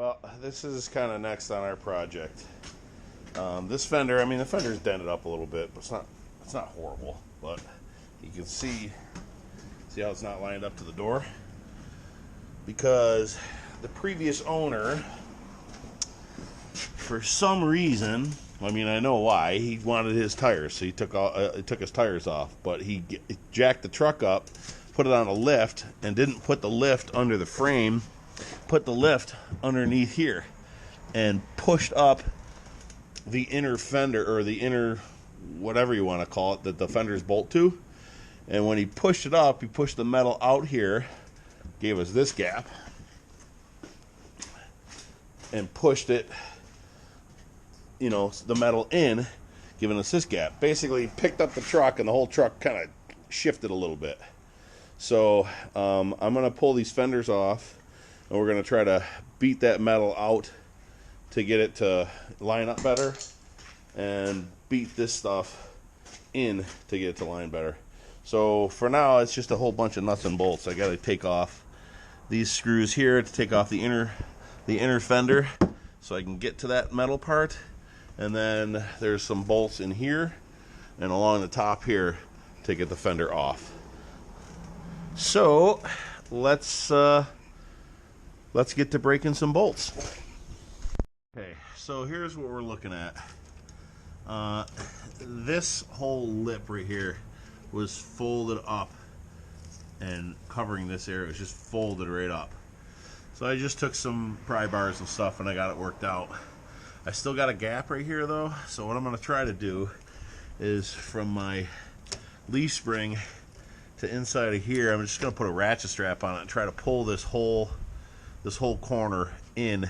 well, this is kind of next on our project. This fender, I mean, the fender's dented up a little bit, but it's not horrible. But you can see how it's not lined up to the door, because the previous owner, for some reason, I mean, I know why, he wanted his tires, so he took his tires off. But he jacked the truck up, put it on a lift, and didn't put the lift under the frame. Put the lift underneath here and pushed up the inner fender, or the inner whatever you want to call it, that the fenders bolt to. And when he pushed it up, he pushed the metal out here, gave us this gap, and pushed it, you know, the metal in, giving us this gap. Basically picked up the truck, and the whole truck kind of shifted a little bit. So I'm going to pull these fenders off, and we're going to try to beat that metal out to get it to line up better, and beat this stuff in to get it to line better. So for now, it's just a whole bunch of nuts and bolts. I got to take off these screws here to take off the inner fender, so I can get to that metal part. And then there's some bolts in here and along the top here to get the fender off. So let's get to breaking some bolts. Okay, so here's what we're looking at. This whole lip right here was folded up, and covering this area was just folded right up. So I just took some pry bars and stuff, and I got it worked out. I still got a gap right here though, so what I'm going to try to do is, from my leaf spring to inside of here, I'm just going to put a ratchet strap on it and try to pull this whole corner in,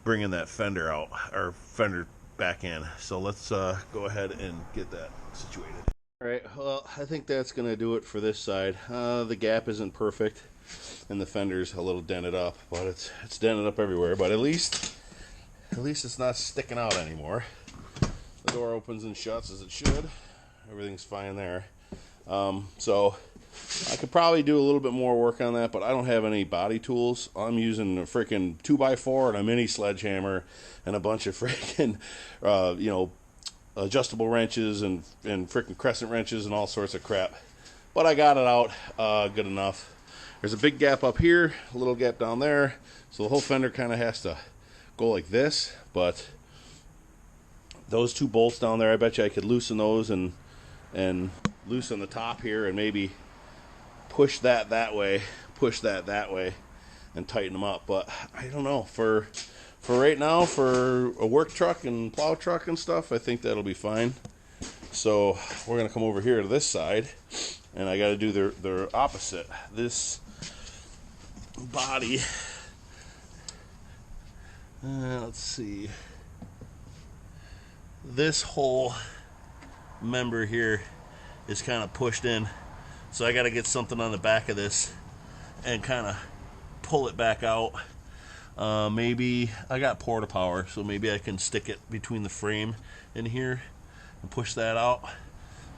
bringing that fender out, or fender back in. So let's go ahead and get that situated. Alright, well, I think that's going to do it for this side. The gap isn't perfect, and the fender's a little dented up, but it's dented up everywhere. But at least it's not sticking out anymore. The door opens and shuts as it should. Everything's fine there. So I could probably do a little bit more work on that, but I don't have any body tools. I'm using a freaking 2x4 and a mini sledgehammer and a bunch of freaking you know, adjustable wrenches and freaking crescent wrenches and all sorts of crap. But I got it out good enough. There's a big gap up here, a little gap down there, so the whole fender kind of has to go like this. But those two bolts down there, I bet you I could loosen those and loosen the top here, and maybe push that way, and tighten them up. But I don't know, for right now, for a work truck and plow truck and stuff, I think that'll be fine. So we're gonna come over here to this side, and I got to do their opposite. This body, let's see, this whole member here is kind of pushed in, so I got to get something on the back of this and kind of pull it back out. Maybe I got porta power, so maybe I can stick it between the frame in here and push that out.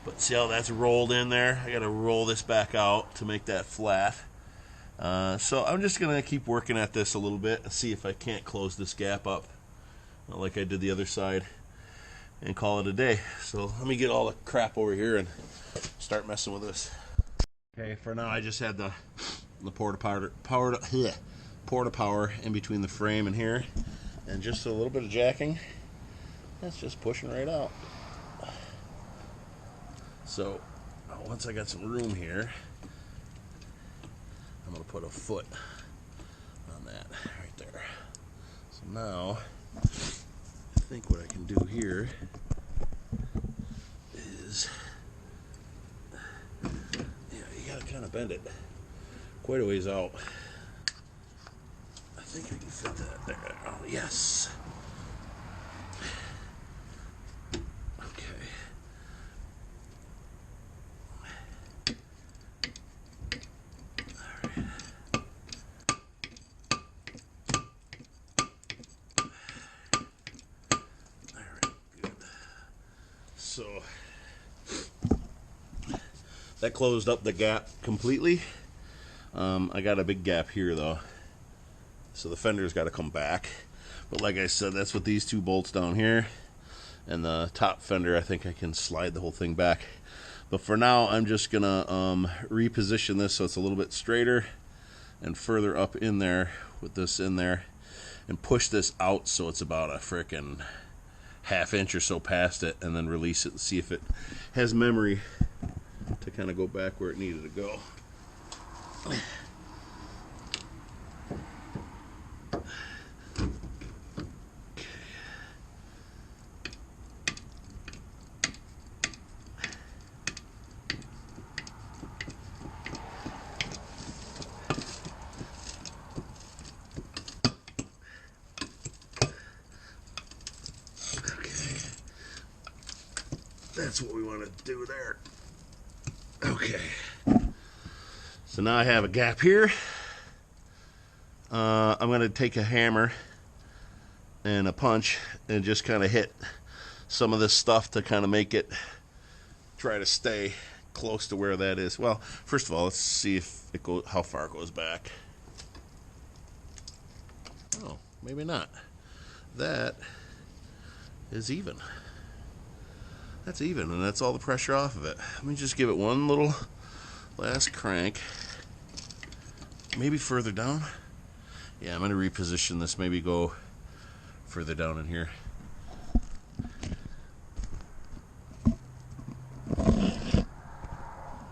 But see how that's rolled in there? I got to roll this back out to make that flat. So I'm just gonna keep working at this a little bit and see if I can't close this gap up like I did the other side, and call it a day. So let me get all the crap over here and start messing with this. Okay, for now I just had the porta power in between the frame and here, and just a little bit of jacking. That's just pushing right out. So once I got some room here, I'm going to put a foot on that right there. So now I think what I can do here is, you got to kind of bend it quite a ways out. I think I can fit that there. Oh, yes. So that closed up the gap completely. I got a big gap here though, So the fender's got to come back. But like I said, that's with these two bolts down here. And the top fender, I think I can slide the whole thing back. But for now, I'm just going to reposition this so it's a little bit straighter and further up in there with this in there. And push this out so it's about a frickin' ½ inch or so past it, and then release it and see if it has memory to kind of go back where it needed to go. That's what we want to do there. Okay. So now I have a gap here. I'm going to take a hammer and a punch and just kind of hit some of this stuff to kind of make it try to stay close to where that is. Well, first of all, let's see if it goes, how far it goes back. Oh, maybe not. That is even. That's even, and that's all the pressure off of it. Let me just give it one little last crank. Maybe further down. Yeah, I'm going to reposition this, maybe go further down in here. Let's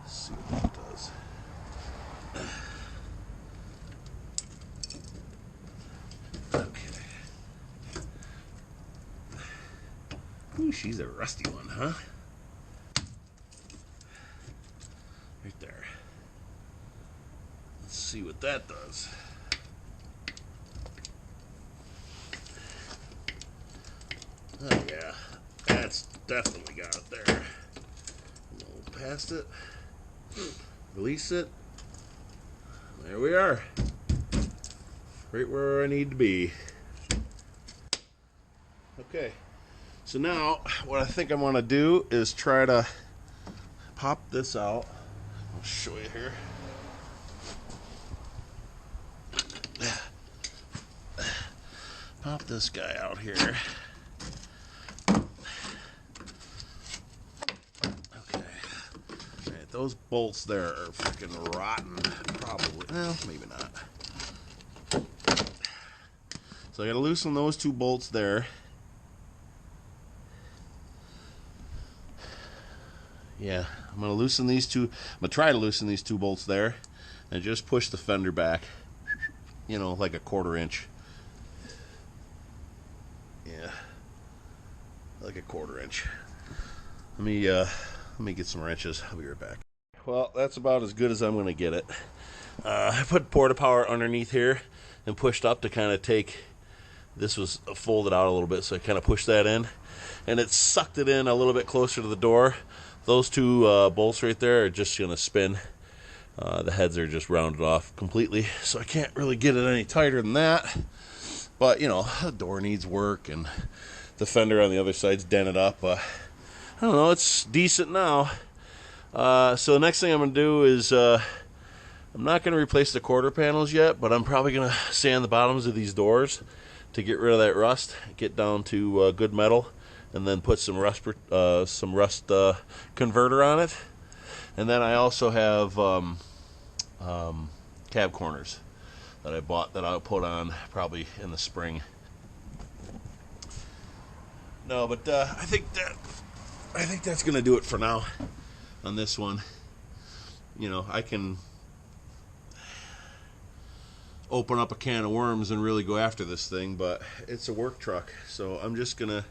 see what that does. Okay. Ooh, she's a rusty one, huh? Right there. Let's see what that does. Oh yeah, that's definitely got it there. We'll past it. Release it. There we are. Right where I need to be. Okay. So now, what I think I want to do is try to pop this out. I'll show you here. Pop this guy out here. Okay. Alright, those bolts there are freaking rotten, probably. Well, maybe not. So I gotta loosen those two bolts there. Yeah, I'm gonna loosen these two. I'm gonna try to loosen these two bolts there, and just push the fender back. You know, like a 1/4 inch. Yeah, like a 1/4 inch. Let me get some wrenches. I'll be right back. Well, that's about as good as I'm gonna get it. I put porta power underneath here and pushed up to kind of take. This was folded out a little bit, so I kind of pushed that in, and it sucked it in a little bit closer to the door. Those two bolts right there are just going to spin. The heads are just rounded off completely, so I can't really get it any tighter than that. But, you know, the door needs work, and the fender on the other side's dented up. I don't know, it's decent now. So the next thing I'm going to do is, I'm not going to replace the quarter panels yet, but I'm probably going to sand the bottoms of these doors to get rid of that rust, get down to good metal. And then put some rust converter on it. And then I also have cab corners that I bought that I'll put on probably in the spring. No, but I think that's gonna do it for now on this one. You know, I can open up a can of worms and really go after this thing, but it's a work truck, so I'm just gonna,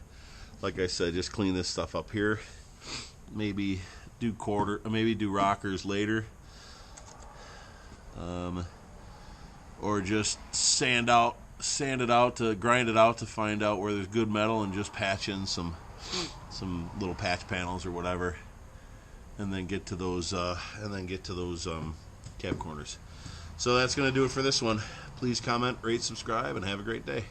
like I said, just clean this stuff up here. Maybe do rockers later, or just sand it out to grind it out to find out where there's good metal, and just patch in some little patch panels or whatever, and then get to those cab corners. So that's gonna do it for this one. Please comment, rate, subscribe, and have a great day.